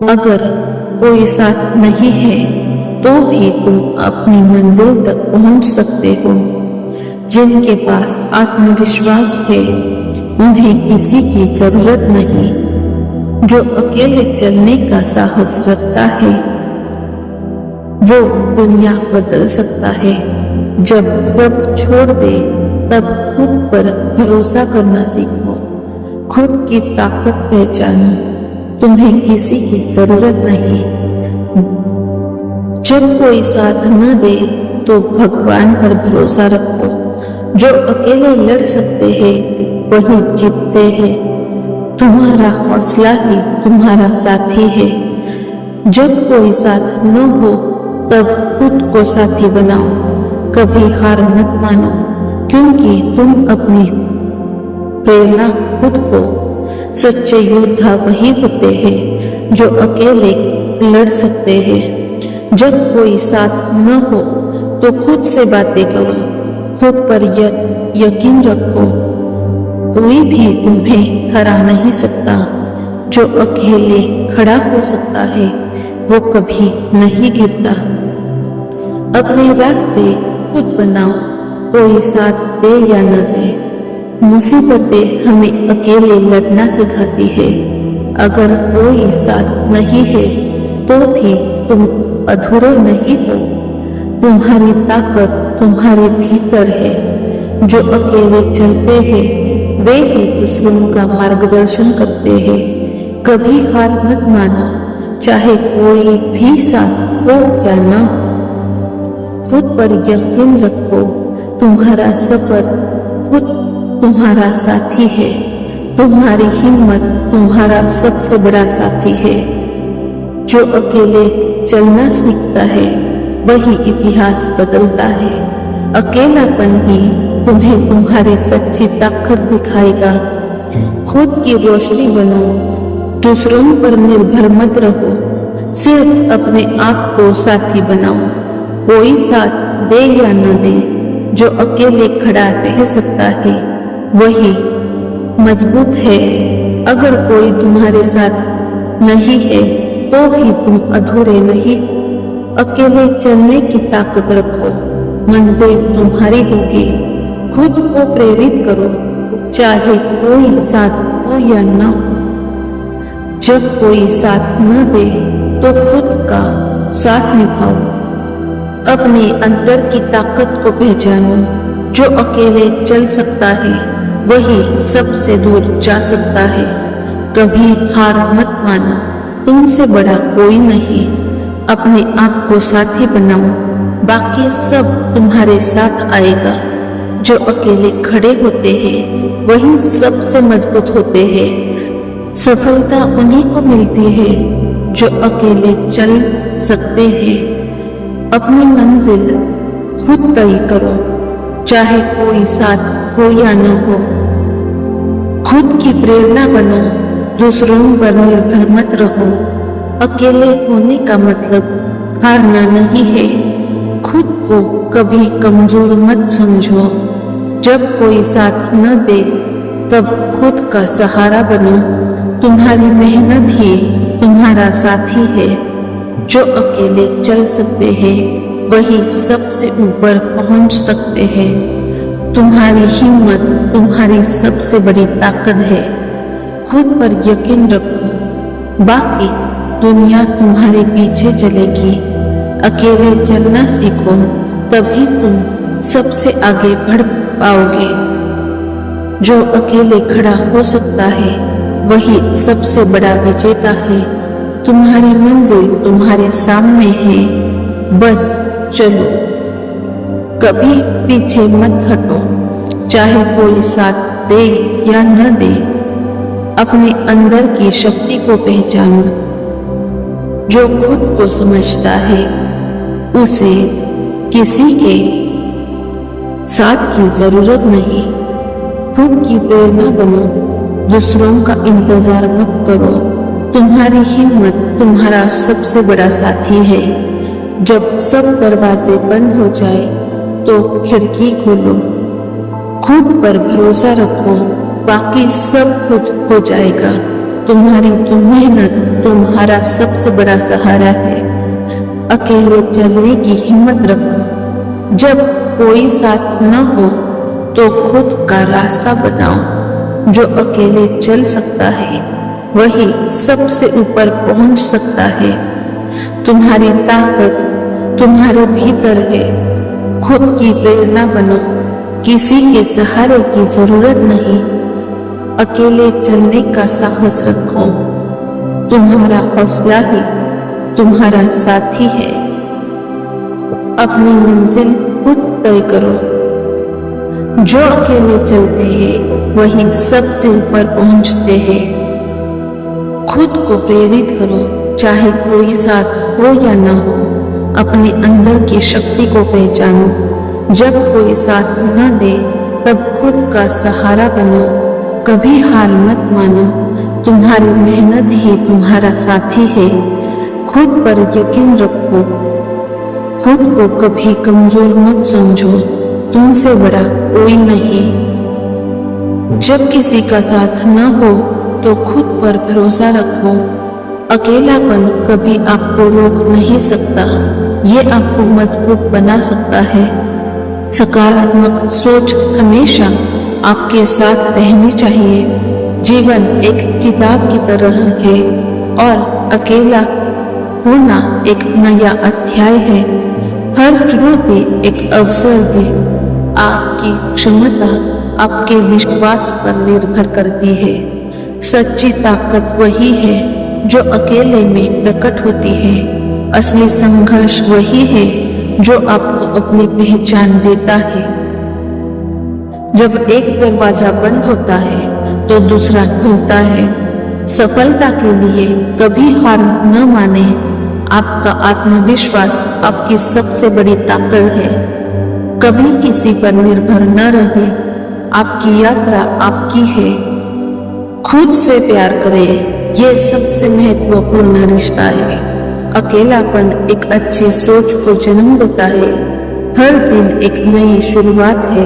अगर कोई साथ नहीं है तो भी तुम अपनी मंजिल तक पहुंच सकते हो। जिनके पास आत्मविश्वास है उन्हें किसी की जरूरत नहीं। जो अकेले चलने का साहस रखता है वो दुनिया बदल सकता है। जब सब छोड़ दे तब खुद पर भरोसा करना सीखो। खुद की ताकत पहचानो, तुम्हें किसी की जरूरत नहीं। जब कोई साथ न दे तो भगवान पर भरोसा रखो। जो अकेले लड़ सकते हैं वही जीतते हैं। तुम्हारा हौसला ही तुम्हारा साथी है। जब कोई साथ न हो तब खुद को साथी बनाओ। कभी हार मत मानो, क्योंकि तुम अपनी प्रेरणा खुद हो। सच्चे योद्धा वही होते हैं जो अकेले लड़ सकते हैं। जब कोई साथ न हो तो खुद से बातें करो, खुद पर यकीन रखो। कोई भी तुम्हें हरा नहीं सकता। जो अकेले खड़ा हो सकता है वो कभी नहीं गिरता। अपने रास्ते खुद बनाओ, कोई साथ दे या न दे। मुसीबतें हमें अकेले लड़ना सिखाती है। अगर कोई साथ नहीं है तो भी तुम अधूरे नहीं हो। तुम्हारी ताकत तुम्हारे भीतर है। जो अकेले चलते हैं वे ही दूसरों का मार्गदर्शन करते हैं। कभी हार मत मानो, चाहे कोई भी साथ हो या न हो। खुद पर यकीन रखो, तुम्हारा सफर खुद तुम्हारा साथी है। तुम्हारी हिम्मत तुम्हारा सबसे बड़ा साथी है। जो अकेले चलना सीखता है वही इतिहास बदलता है। अकेलापन ही तुम्हें तुम्हारी सच्ची ताकत दिखाएगा। खुद की रोशनी बनो, दूसरों पर निर्भर मत रहो। सिर्फ अपने आप को साथी बनाओ। कोई साथ दे या न दे, जो अकेले खड़ा रह सकता है वही मजबूत है। अगर कोई तुम्हारे साथ नहीं है तो भी तुम अधूरे नहीं। अकेले चलने की ताकत रखो, मंजिल तुम्हारी होगी। खुद को प्रेरित करो, चाहे कोई साथ हो या न हो। जब कोई साथ न दे तो खुद का साथ निभाओ। अपने अंदर की ताकत को पहचानो। जो अकेले चल सकता है वही सबसे दूर जा सकता है। कभी हार मत मानो, तुमसे बड़ा कोई नहीं। अपने आप को साथी बनाओ, बाकी सब तुम्हारे साथ आएगा। जो अकेले खड़े होते हैं वही सबसे मजबूत होते हैं। सफलता उन्हीं को मिलती है जो अकेले चल सकते हैं। अपनी मंजिल खुद तय करो, चाहे कोई साथ हो या न हो। खुद की प्रेरणा बनो, दूसरों पर निर्भर मत रहो। अकेले होने का मतलब हारना नहीं है। खुद को कभी कमजोर मत समझो। जब कोई साथ न दे तब खुद का सहारा बनो। तुम्हारी मेहनत ही तुम्हारा साथी है। जो अकेले चल सकते हैं वही सबसे ऊपर पहुंच सकते हैं। तुम्हारी हिम्मत तुम्हारी सबसे बड़ी ताकत है। खुद पर यकीन रखो, बाकी दुनिया तुम्हारे पीछे चलेगी। अकेले चलना सीखो, तभी तुम सबसे आगे बढ़ पाओगे। जो अकेले खड़ा हो सकता है वही सबसे बड़ा विजेता है। तुम्हारी मंजिल तुम्हारे सामने है, बस चलो। कभी पीछे मत हटो, चाहे कोई साथ दे या न दे। अपने अंदर की शक्ति को पहचानो। जो खुद को समझता है उसे किसी के साथ की जरूरत नहीं। खुद की प्रेरणा बनो, दूसरों का इंतजार मत करो। तुम्हारी हिम्मत तुम्हारा सबसे बड़ा साथी है। जब सब दरवाजे बंद हो जाए तो खिड़की खोलो। खुद पर भरोसा रखो, बाकी सब खुद हो जाएगा। तुम्हारी मेहनत तुम्हारा सबसे बड़ा सहारा है। अकेले चलने की हिम्मत रखो। जब कोई साथ न हो तो खुद का रास्ता बनाओ। जो अकेले चल सकता है वही सबसे ऊपर पहुंच सकता है। तुम्हारी ताकत तुम्हारे भीतर है। खुद की प्रेरणा बनो। किसी के सहारे की जरूरत नहीं। अकेले चलने का साहस रखो। तुम्हारा हौसला ही तुम्हारा साथी है। अपनी मंजिल खुद तय करो। जो अकेले चलते हैं वही सबसे ऊपर पहुंचते हैं। खुद को प्रेरित करो, चाहे कोई साथ हो या ना हो। अपने अंदर की शक्ति को पहचानो। जब कोई साथ न दे तब खुद का सहारा बनो। कभी हार मत मानो। तुम्हारी मेहनत ही तुम्हारा साथी है। खुद पर यकीन रखो। खुद को कभी कमजोर मत समझो। तुमसे बड़ा कोई नहीं। जब किसी का साथ न हो तो खुद पर भरोसा रखो। अकेलापन कभी आपको रोक नहीं सकता। ये आपको मजबूत बना सकता है। सकारात्मक सोच हमेशा आपके साथ रहनी चाहिए। जीवन एक किताब की तरह है और अकेला होना एक नया अध्याय है। हर चुनौती एक अवसर है। आपकी क्षमता आपके विश्वास पर निर्भर करती है। सच्ची ताकत वही है जो अकेले में प्रकट होती है। असली संघर्ष वही है जो आपको अपनी पहचान देता है। जब एक दरवाजा बंद होता है तो दूसरा खुलता है। सफलता के लिए कभी हार न माने। आपका आत्मविश्वास आपकी सबसे बड़ी ताकत है। कभी किसी पर निर्भर न रहे। आपकी यात्रा आपकी है। खुद से प्यार करें। यह सबसे महत्वपूर्ण रिश्ता है। अकेलापन एक अच्छी सोच को जन्म देता है। हर दिन एक नई शुरुआत है।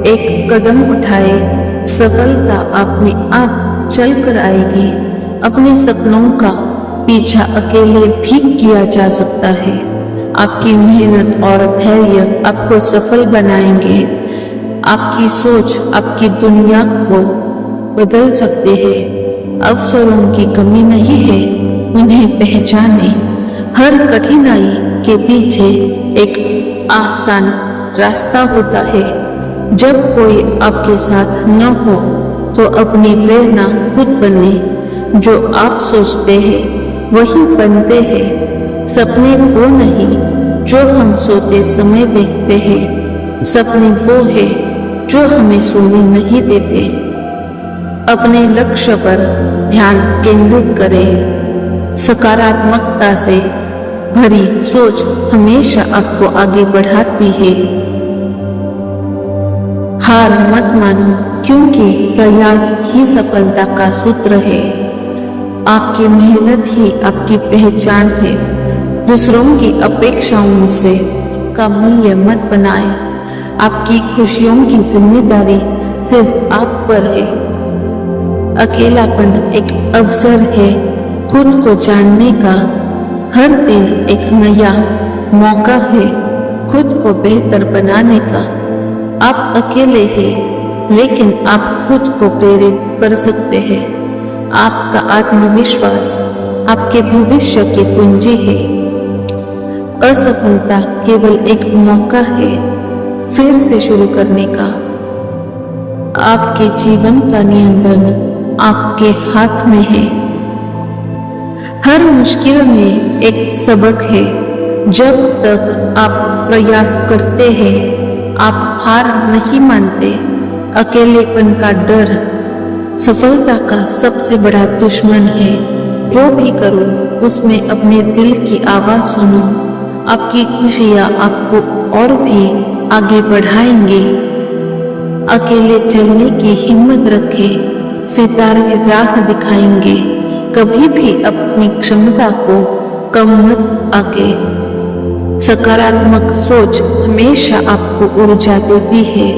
एक कदम उठाए। सफलता अपने आप चल कर आएगी। अपने सपनों का पीछा अकेले भी किया जा सकता है। आपकी मेहनत और धैर्य आपको सफल बनाएंगे। आपकी सोच आपकी दुनिया को बदल सकते हैं। अवसरों की कमी नहीं है, उन्हें पहचाने। हर कठिनाई के पीछे एक आसान रास्ता होता है। जब कोई आपके साथ न हो तो अपनी प्रेरणा खुद बने। जो आप सोचते हैं वही बनते हैं। सपने वो नहीं जो हम सोते समय देखते हैं। सपने वो है जो हमें सोने नहीं देते। अपने लक्ष्य पर ध्यान केंद्रित करें। सकारात्मकता से भरी सोच हमेशा आपको आगे बढ़ाती है। हार मत मानो, क्योंकि प्रयास ही सफलता का सूत्र है। आपकी मेहनत ही आपकी पहचान है। दूसरों की अपेक्षाओं से का मूल्य मत बनाए। आपकी खुशियों की जिम्मेदारी सिर्फ आप पर है। अकेलापन एक अवसर है खुद को जानने का। हर दिन एक नया मौका है खुद को बेहतर बनाने का। आप अकेले हैं, लेकिन आप खुद को प्रेरित कर सकते हैं। आपका आत्मविश्वास आपके भविष्य की कुंजी है। असफलता केवल एक मौका है फिर से शुरू करने का। आपके जीवन का नियंत्रण आपके हाथ में है। हर मुश्किल में एक सबक है। जब तक आप प्रयास करते हैं, आप हार नहीं मानते। अकेलेपन का डर सफलता का सबसे बड़ा दुश्मन है। जो भी करो उसमें अपने दिल की आवाज सुनो। आपकी खुशियां आपको और भी आगे बढ़ाएंगे। अकेले चलने की हिम्मत रखें। सितारे राह दिखाएंगे। कभी भी अपनी क्षमता को कम मत आके। सकारात्मक सोच हमेशा आपको ऊर्जा देती है।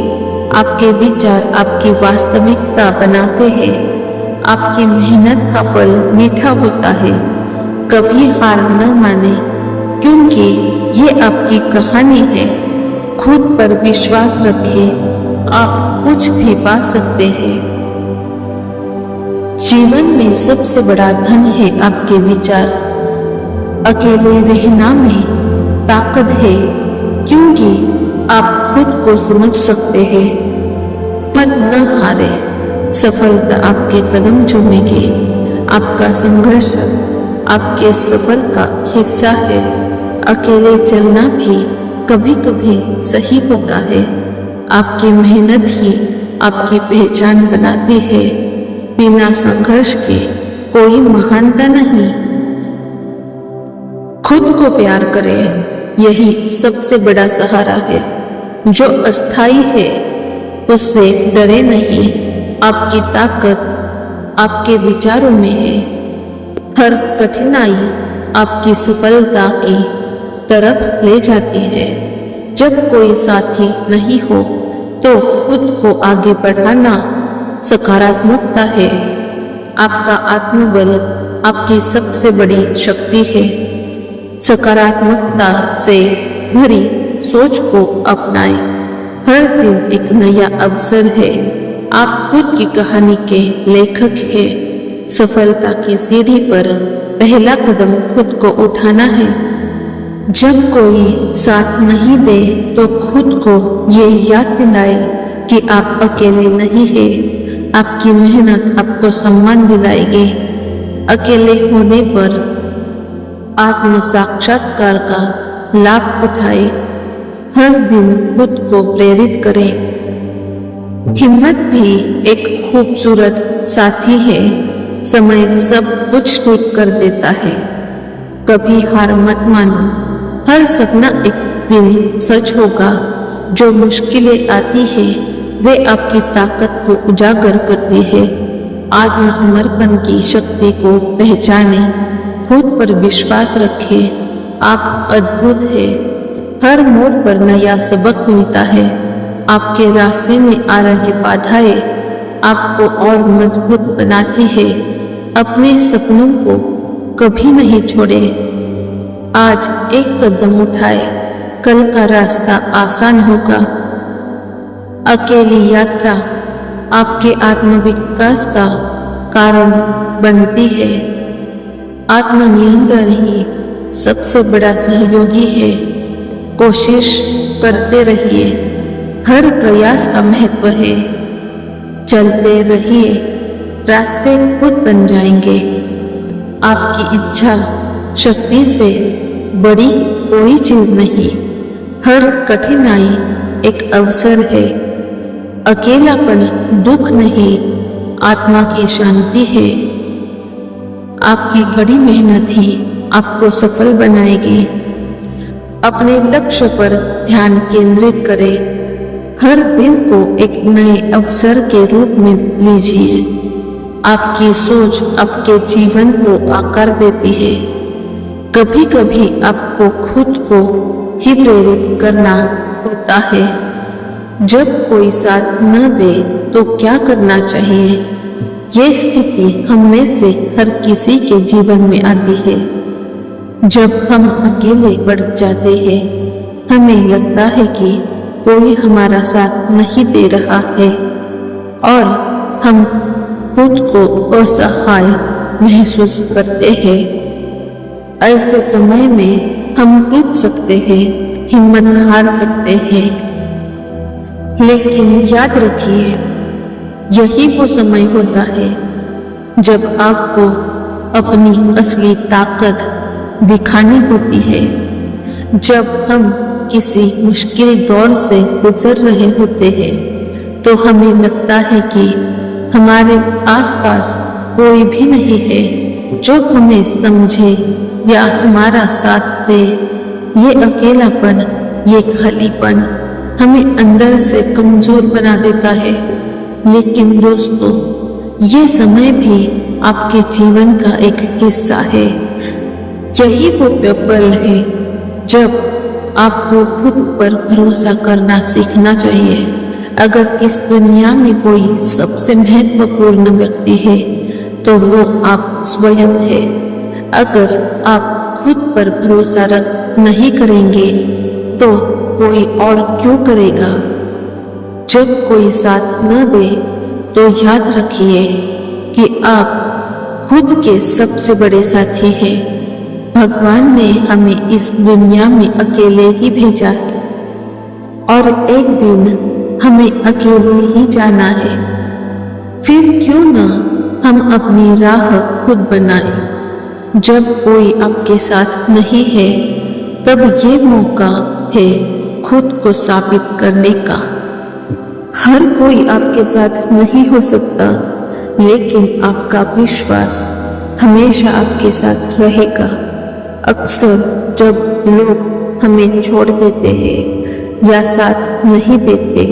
आपके विचार आपकी वास्तविकता बनाते हैं। आपकी मेहनत का फल मीठा होता है। कभी हार न माने, क्योंकि ये आपकी कहानी है। खुद पर विश्वास रखें, आप कुछ भी पा सकते हैं। जीवन में सबसे बड़ा धन है आपके विचार। अकेले रहना में ताकत है, क्योंकि आप खुद को समझ सकते हैं। मत न हारे, सफलता आपके कदम चूमेगी। आपका संघर्ष आपके सफर का हिस्सा है। अकेले चलना भी कभी कभी सही होता है। आपकी मेहनत ही आपकी पहचान बनाती है। बिना संघर्ष के कोई महानता नहीं। खुद को प्यार करें, यही सबसे बड़ा सहारा है। जो अस्थाई है उससे डरे नहीं। आपकी ताकत आपके विचारों में है। हर कठिनाई आपकी सफलता की तरफ ले जाती है। जब कोई साथी नहीं हो तो खुद को आगे बढ़ाना सकारात्मकता है। आपका आत्मबल आपकी सबसे बड़ी शक्ति है। सकारात्मकता से भरी सोच को अपनाएं। हर दिन एक नया अवसर है। आप खुद की कहानी के लेखक हैं। सफलता की सीढ़ी पर पहला कदम खुद को उठाना है। जब कोई साथ नहीं दे तो खुद को ये याद दिलाए कि आप अकेले नहीं हैं। आपकी मेहनत आपको सम्मान दिलाएगी। अकेले होने पर आत्म साक्षात्कार का लाभ उठाए। हर दिन खुद को प्रेरित करें। हिम्मत भी एक खूबसूरत साथी है। समय सब कुछ ठीक कर देता है। कभी हार मत मानो। हर सपना एक दिन सच होगा। जो मुश्किलें आती है वे आपकी ताकत को उजागर करती है। आत्मसमर्पण की शक्ति को पहचाने। खुद पर विश्वास रखें। आप अद्भुत हैं। हर मोड़ पर नया सबक मिलता है। आपके रास्ते में आ रही बाधाएं आपको और मजबूत बनाती है। अपने सपनों को कभी नहीं छोड़े। आज एक कदम उठाए, कल का रास्ता आसान होगा। अकेली यात्रा आपके आत्मविकास का कारण बनती है। आत्मनियंत्रण ही सबसे बड़ा सहयोगी है। कोशिश करते रहिए। हर प्रयास का महत्व है। चलते रहिए, रास्ते खुद बन जाएंगे। आपकी इच्छा शक्ति से बड़ी कोई चीज नहीं। हर कठिनाई एक अवसर है। अकेलापन दुख नहीं, आत्मा की शांति है। आपकी कड़ी मेहनत ही आपको सफल बनाएगी। अपने लक्ष्य पर ध्यान केंद्रित करें। हर दिन को एक नए अवसर के रूप में लीजिए। आपकी सोच आपके जीवन को आकार देती है। कभी कभी आपको खुद को ही प्रेरित करना होता है। जब कोई साथ न दे तो क्या करना चाहिए? ये स्थिति हम में से हर किसी के जीवन में आती है। जब हम अकेले बढ़ जाते हैं, हमें लगता है कि कोई हमारा साथ नहीं दे रहा है और हम खुद को असहाय महसूस करते हैं। ऐसे समय में हम टूट सकते हैं, हिम्मत हार सकते हैं। लेकिन याद रखिए, यही वो समय होता है जब आपको अपनी असली ताकत दिखानी होती है। जब हम किसी मुश्किल दौर से गुजर रहे होते हैं तो हमें लगता है कि हमारे आसपास कोई भी नहीं है जो हमें समझे या हमारा साथ दे। ये अकेलापन, ये खालीपन हमें अंदर से कमजोर बना देता है। लेकिन दोस्तों, ये समय भी आपके जीवन का एक हिस्सा है। यही वो पल है जब आपको खुद पर भरोसा करना सीखना चाहिए। अगर इस दुनिया में कोई सबसे महत्वपूर्ण व्यक्ति है तो वो आप स्वयं है। अगर आप खुद पर भरोसा नहीं करेंगे तो कोई और क्यों करेगा। जब कोई साथ न दे तो याद रखिए कि आप खुद के सबसे बड़े साथी हैं। भगवान ने हमें इस दुनिया में अकेले ही भेजा है और एक दिन हमें अकेले ही जाना है। फिर क्यों ना हम अपनी राह खुद बनाएं। जब कोई आपके साथ नहीं है तब ये मौका है खुद को साबित करने का। हर कोई आपके साथ नहीं हो सकता, लेकिन आपका विश्वास हमेशा आपके साथ रहेगा। अक्सर जब लोग हमें छोड़ देते हैं या साथ नहीं देते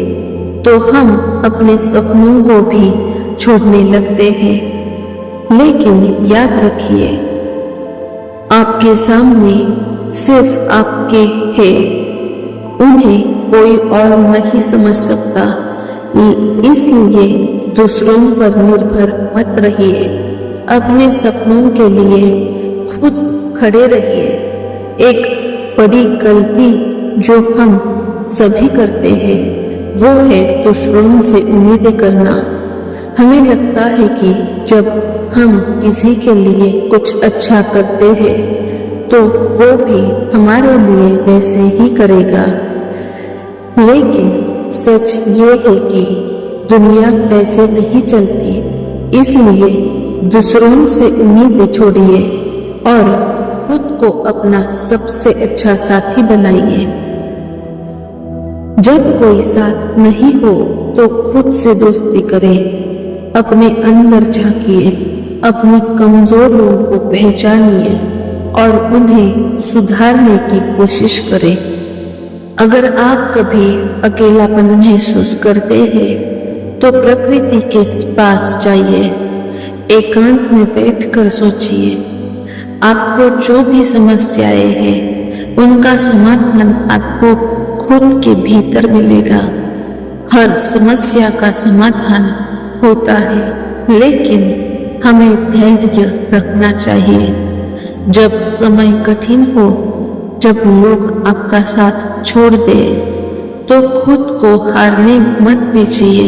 तो हम अपने सपनों को भी छोड़ने लगते हैं। लेकिन याद रखिए, आपके सामने सिर्फ आपके हैं, उन्हें कोई और नहीं समझ सकता। इसलिए दूसरों पर निर्भर मत रहिए, अपने सपनों के लिए खुद खड़े रहिए। एक बड़ी गलती जो हम सभी करते हैं वो है दूसरों से उम्मीदें करना। हमें लगता है कि जब हम किसी के लिए कुछ अच्छा करते हैं तो वो भी हमारे लिए वैसे ही करेगा, लेकिन सच ये है कि दुनिया वैसे नहीं चलती। इसलिए दूसरों से उम्मीदें छोड़िए और खुद को अपना सबसे अच्छा साथी बनाइए। जब कोई साथ नहीं हो तो खुद से दोस्ती करें, अपने अंदर झांकिए, अपनी कमजोरियों को पहचानिए और उन्हें सुधारने की कोशिश करें। अगर आप कभी अकेलापन महसूस करते हैं तो प्रकृति के पास जाइए, एकांत में बैठकर सोचिए। आपको जो भी समस्याएं हैं उनका समाधान आपको खुद के भीतर मिलेगा। हर समस्या का समाधान होता है, लेकिन हमें धैर्य रखना चाहिए। जब समय कठिन हो, जब लोग आपका साथ छोड़ दे तो खुद को हारने मत दीजिए।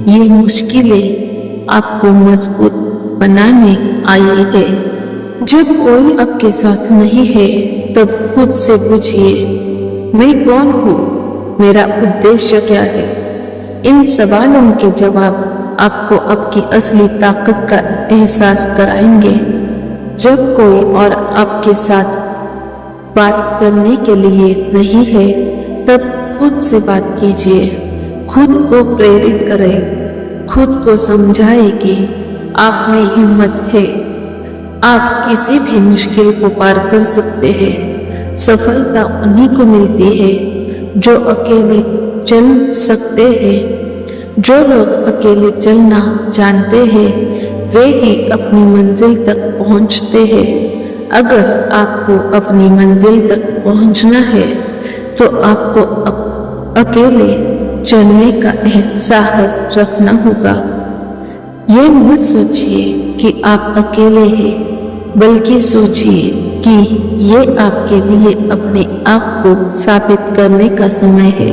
ये मुश्किलें आपको मजबूत बनाने आई है। जब कोई आपके साथ नहीं है तब खुद से पूछिए, मैं कौन हूँ, मेरा उद्देश्य क्या है। इन सवालों के जवाब आपको आपकी असली ताकत का एहसास कराएंगे। जब कोई और आपके साथ बात करने के लिए नहीं है तब खुद से बात कीजिए, खुद को प्रेरित करें, खुद को समझाएं कि आप में हिम्मत है, आप किसी भी मुश्किल को पार कर सकते हैं। सफलता उन्हीं को मिलती है जो अकेले चल सकते हैं। जो लोग अकेले चलना जानते हैं वे ही अपनी मंजिल तक पहुंचते हैं। अगर आपको अपनी मंजिल तक पहुंचना है तो आपको अकेले चलने का साहस रखना होगा। ये मत सोचिए कि आप अकेले हैं, बल्कि सोचिए कि ये आपके लिए अपने आप को साबित करने का समय है।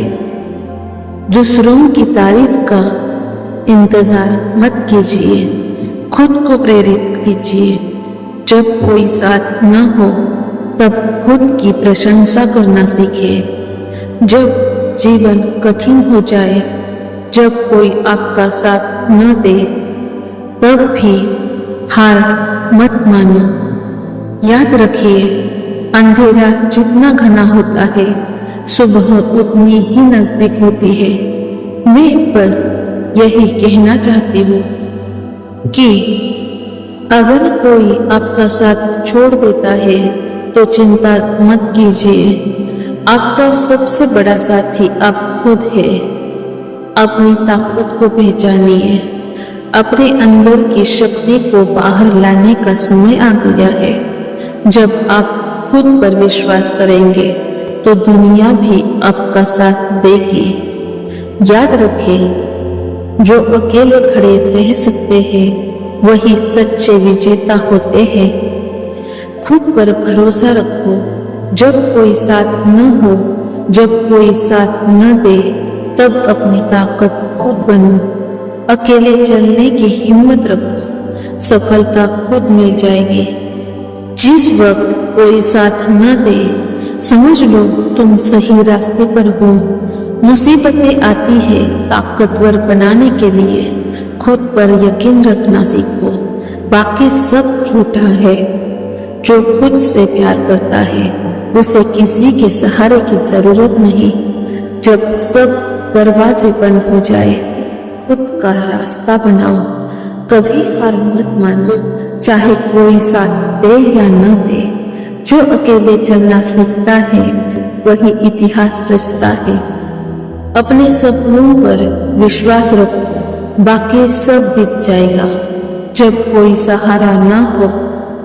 दूसरों की तारीफ का इंतजार मत कीजिए, खुद को प्रेरित कीजिए। जब कोई साथ न हो तब खुद की प्रशंसा करना सीखें। जब जीवन कठिन हो जाए, जब कोई आपका साथ न दे तब भी हार मत मानो। याद रखिए, अंधेरा जितना घना होता है सुबह उतनी ही नजदीक होती है। मैं बस यही कहना चाहती हूँ कि अगर कोई आपका साथ छोड़ देता है तो चिंता मत कीजिए। आपका सबसे बड़ा साथी आप खुद है। अपनी ताकत को पहचानिए। अपने अंदर की शक्ति को बाहर लाने का समय आ गया है। जब आप खुद पर विश्वास करेंगे तो दुनिया भी आपका साथ देगी। याद रखें, जो अकेले खड़े रह सकते हैं वही सच्चे विजेता होते हैं। खुद पर भरोसा रखो। जब कोई साथ न हो, जब कोई साथ न दे, तब अपनी ताकत खुद बनो। अकेले चलने की हिम्मत रखो, सफलता खुद मिल जाएगी। जिस वक्त कोई साथ न दे, समझ लो तुम सही रास्ते पर हो। मुसीबतें आती है ताकतवर बनाने के लिए। खुद पर यकीन रखना सीखो, बाकी सब झूठा है। जो खुद से प्यार करता है उसे किसी के सहारे की जरूरत नहीं। जब सब दरवाजे बंद हो जाए, खुद का रास्ता बनाओ। कभी हार मत मानो, चाहे कोई साथ दे या न दे। जो अकेले चलना सीखता है वही इतिहास रचता है। अपने सपनों पर विश्वास रखो, बाकी सब बीत जाएगा। जब कोई सहारा ना हो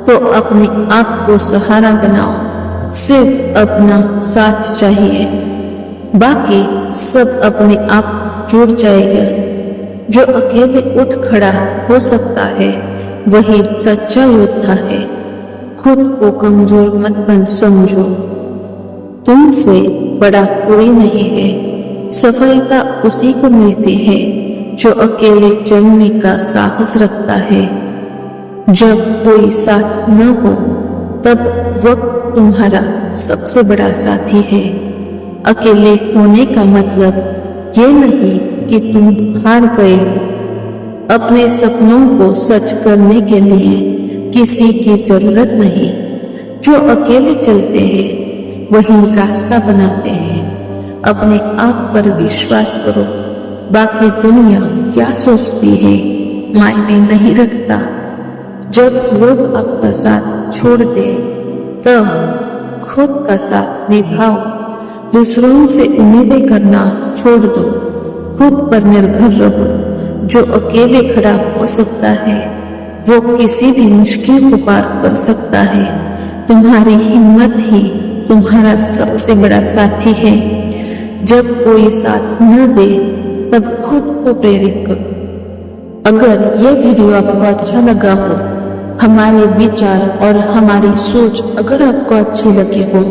तो अपने आप को सहारा बनाओ। सिर्फ अपना साथ चाहिए, बाकी सब अपने आप जुड़ जाएगा। जो अकेले उठ खड़ा हो सकता है वही सच्चा योद्धा है। खुद को कमजोर मत बन समझो, तुमसे बड़ा कोई नहीं है। सफलता उसी को मिलती है जो अकेले चलने का साहस रखता है। जब कोई साथ न हो तब वक्त तुम्हारा सबसे बड़ा साथी है। अकेले होने का मतलब ये नहीं कि तुम हार गए। अपने सपनों को सच करने के लिए किसी की जरूरत नहीं। जो अकेले चलते हैं वही रास्ता बनाते हैं। अपने आप पर विश्वास करो, बाकी दुनिया क्या सोचती है मायने नहीं रखता। जब लोग आपका साथ छोड़ दे तब खुद का साथ निभाओ। दूसरों से उम्मीदें करना छोड़ दो, खुद पर निर्भर रहो। जो अकेले खड़ा हो सकता है वो किसी भी मुश्किल को पार कर सकता है। तुम्हारी हिम्मत ही तुम्हारा सबसे बड़ा साथी है। जब कोई साथ न दे तब खुद को प्रेरित करो। अगर ये वीडियो आपको अच्छा लगा हो, हमारे विचार और हमारी सोच अगर आपको अच्छी लगी हो,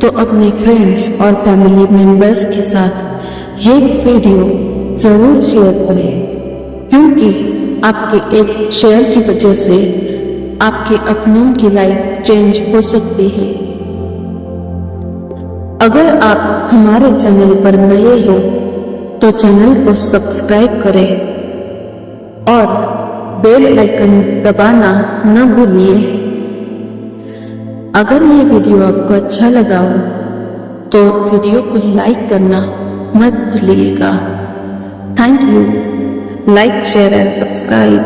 तो अपने फ्रेंड्स और फैमिली मेंबर्स के साथ ये वीडियो जरूर शेयर करें, क्योंकि आपके एक शेयर की वजह से आपके अपनों की लाइफ चेंज हो सकती है। अगर आप हमारे चैनल पर नए हो तो चैनल को सब्सक्राइब करें और बेल आइकन दबाना न भूलिए। अगर ये वीडियो आपको अच्छा लगा हो तो वीडियो को लाइक करना मत भूलिएगा। Thank you. Like, share and subscribe.